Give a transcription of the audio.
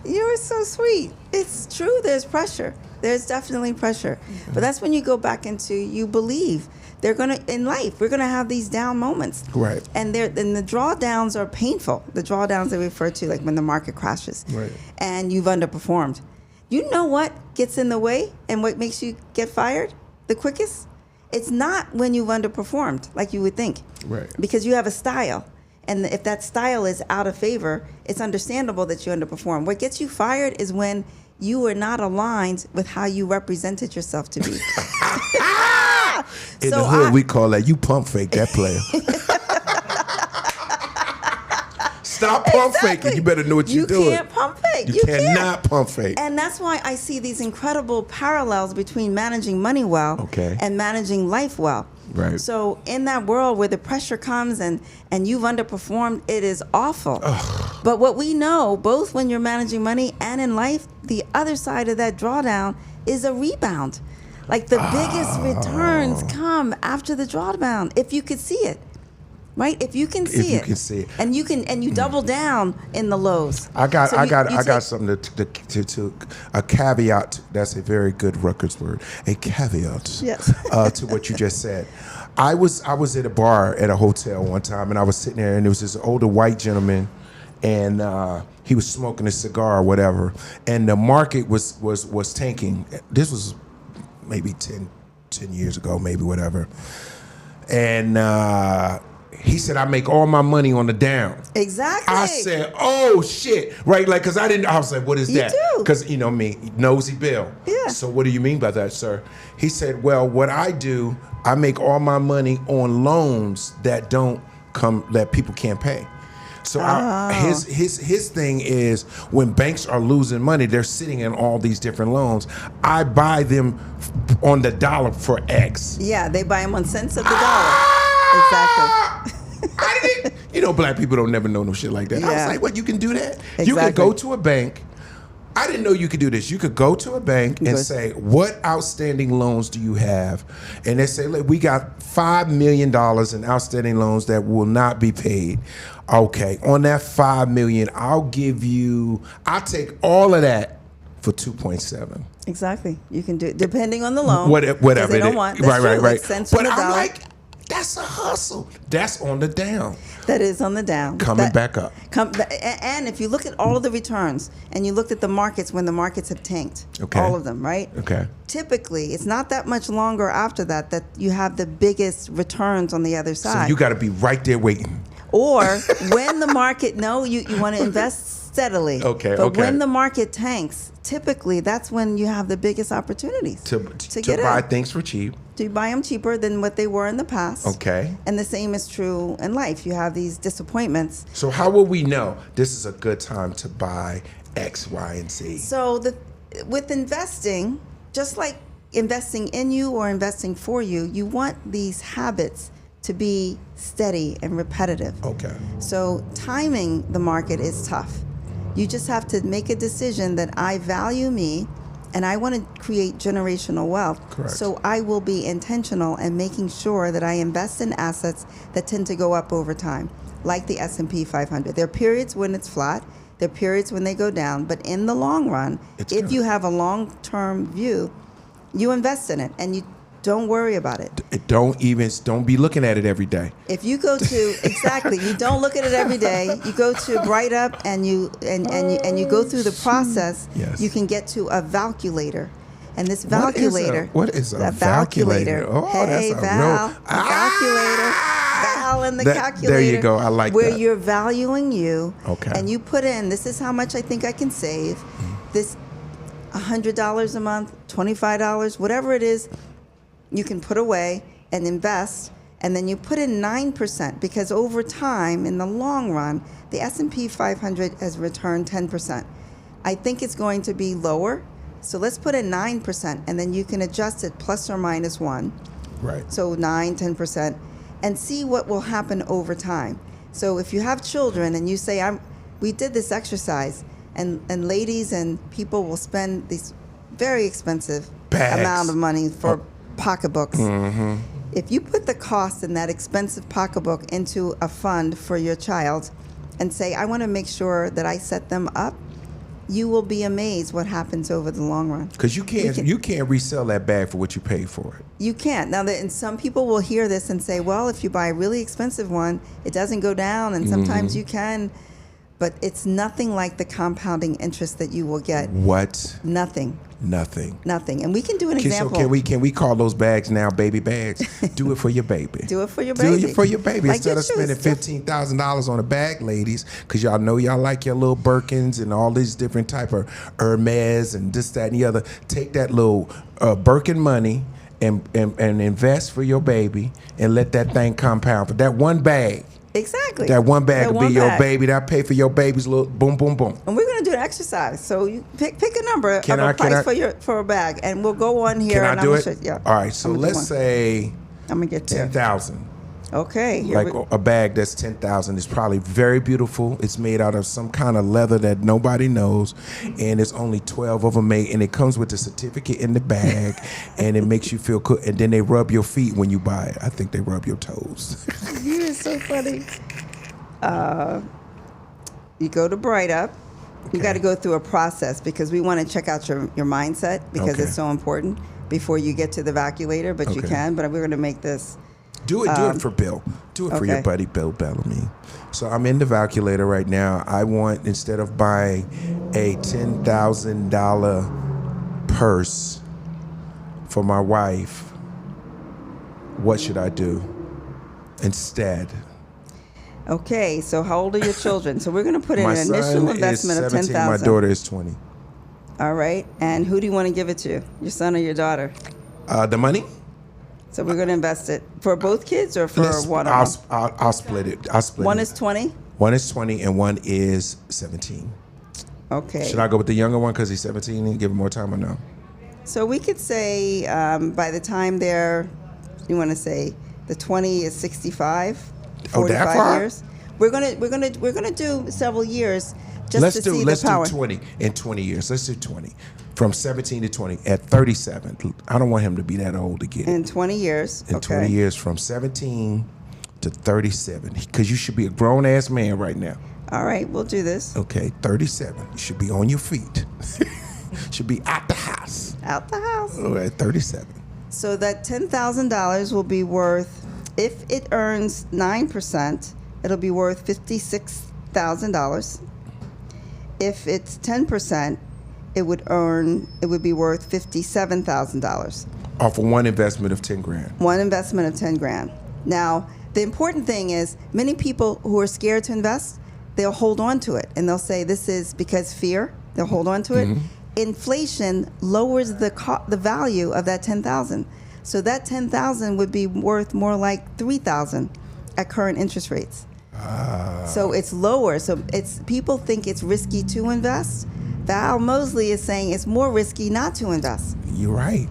You're so sweet. It's true. There's pressure. There's definitely pressure. But that's when you go back into, you believe they're going to, in life, we're going to have these down moments. Right. And the drawdowns are painful. The drawdowns I refer to, like when the market crashes. Right. And you've underperformed. You know what gets in the way and what makes you get fired the quickest? It's not when you've underperformed like you would think. Right. Because you have a style. And if that style is out of favor, it's understandable that you underperform. What gets you fired is when you are not aligned with how you represented yourself to be. In the hood, we call that you pump fake that player. Stop pump faking. You better know what you're doing. You can't pump fake. You cannot pump fake. And that's why I see these incredible parallels between managing money well and managing life well. Right. So in that world where the pressure comes and you've underperformed, it is awful. Ugh. But what we know, both when you're managing money and in life, the other side of that drawdown is a rebound. Like the biggest returns come after the drawdown, if you could see it. Right? If you can see it. And you double down in the lows. I got something to a caveat. That's a very good Rutgers word. A caveat. Yes. To what you just said. I was at a bar at a hotel one time, and I was sitting there, and there was this older white gentleman, and he was smoking a cigar or whatever, and the market was tanking. This was maybe 10 years ago, maybe whatever. And he said, I make all my money on the down. Exactly. I said, oh, shit. Right? Like, because I was like, what is that? Because, you know me, nosy Bill. Yeah. So what do you mean by that, sir? He said, well, what I do, I make all my money on loans that that people can't pay. So his thing is when banks are losing money, they're sitting in all these different loans. I buy them on the dollar for X. Yeah, they buy them on cents of the dollar. Exactly. Black people don't never know no shit like that. Yeah. I was like, what, you can do that? Exactly. You could go to a bank. I didn't know you could do this. You could go to a bank and say, what outstanding loans do you have? And they say, look, we got $5 million in outstanding loans that will not be paid. Okay, on that $5 million, I'll take all of that for 2.7. Exactly. You can do it depending on the loan. Whatever they don't want. That's right. true, like cents But on the I'm dollar. like, that's a hustle. That's on the down. That is on the down. Coming back up. And if you look at all of the returns and you looked at the markets when the markets have tanked, all of them, right? Okay. Typically, it's not that much longer after that you have the biggest returns on the other side. So you got to be right there waiting. Or when the market, you want to invest steadily. But when the market tanks, typically that's when you have the biggest opportunities to buy things for cheap. To buy them cheaper than what they were in the past. Okay. And the same is true in life. You have these disappointments. So how will we know this is a good time to buy X, Y, and Z? So with investing, just like investing in you or investing for you, you want these habits to be steady and repetitive. Okay. So timing the market is tough. You just have to make a decision that I value me and I want to create generational wealth. Correct. So I will be intentional and making sure that I invest in assets that tend to go up over time, like the S&P 500. There are periods when it's flat. There are periods when they go down. But in the long run, if you have a long-term view, you invest in it and you don't worry about it. Don't be looking at it every day. If you go to you don't look at it every day. You go to Bright Up and you go through the process. Yes. You can get to a valculator, and this valculator. What is a valculator? Oh, hey, that's a Val, real calculator. Val and the calculator. There you go. I like that. Where you're valuing you. Okay. And you put in, this is how much I think I can save. This $100 a month, $25, whatever it is. You can put away and invest, and then you put in 9% because over time, in the long run, the S&P 500 has returned 10%. I think it's going to be lower, so let's put in 9%, and then you can adjust it plus or minus 1. Right. So 9, 10%, and see what will happen over time. So if you have children and you say, we did this exercise, and ladies and people will spend these very expensive amount of money for pocketbooks. Mm-hmm. If you put the cost in that expensive pocketbook into a fund for your child and say, I want to make sure that I set them up you will be amazed what happens over the long run. Because you can't resell that bag for what you paid for it. You can't. Now, and some people will hear this and say, well, if you buy a really expensive one, it doesn't go down, and sometimes you can. But it's nothing like the compounding interest that you will get. What? Nothing. And we can do an example. So can we call those bags now baby bags? Do it for your baby. Do it for your baby. Do it for your baby. Like Instead of spending $15,000 on a bag, ladies, because y'all know y'all like your little Birkins and all these different type of Hermes and this, that, and the other. Take that little Birkin money and invest for your baby and let that thing compound. For that one bag. Exactly. That one bag will be your baby. That pay for your baby's little boom, boom, boom. And we're going to do an exercise. So you pick a number for a bag, and we'll go on here. Can I do it? Yeah. All right. So let's say I'm gonna get 10,000. Okay. Like a bag that's 10,000 is probably very beautiful. It's made out of some kind of leather that nobody knows, and it's only 12 of them made, and it comes with a certificate in the bag, and it makes you feel cool. And then they rub your feet when you buy it. I think they rub your toes. You're so funny. You go to Bright Up. You got to go through a process because we want to check out your mindset because it's so important before you get to the evacuator. But you can. But we're going to make this. Do it for Bill. Do it for your buddy Bill Bellamy. So I'm in the Valculator right now. I want, instead of buying a $10,000 purse for my wife, what should I do instead? Okay, so how old are your children? So we're going to put in an initial investment of 17, $10,000. my daughter is 20. All right, and who do you want to give it to? Your son or your daughter? The money? So we're going to invest it for both kids or for one of them? I'll split it. One is 20? One is 20 and one is 17. Okay. Should I go with the younger one because he's 17 and give him more time or no? So we could say by the time you want to say the 20 is 65, 45 years. We're gonna do several years just to see the power. Let's do 20 in 20 years. Let's do 20. From 17 to 20 at 37. I don't want him to be that old to get it. In 20 years. In 20 years from 17 to 37. Because you should be a grown-ass man right now. All right, we'll do this. Okay, 37. You should be on your feet. Should be out the house. Out the house. All right, 37. So that $10,000 will be worth, if it earns 9%, it'll be worth $56,000. If it's 10%, it would be worth $57,000. Off of one investment of 10 grand. One investment of 10 grand. Now, the important thing is many people who are scared to invest, they'll hold on to it and they'll say this is because fear. They'll hold on to it. Mm-hmm. Inflation lowers the value of that 10,000. So that 10,000 would be worth more like 3,000 at current interest rates. So it's lower. So people think it's risky to invest. Val Mosley is saying it's more risky not to invest. You're right.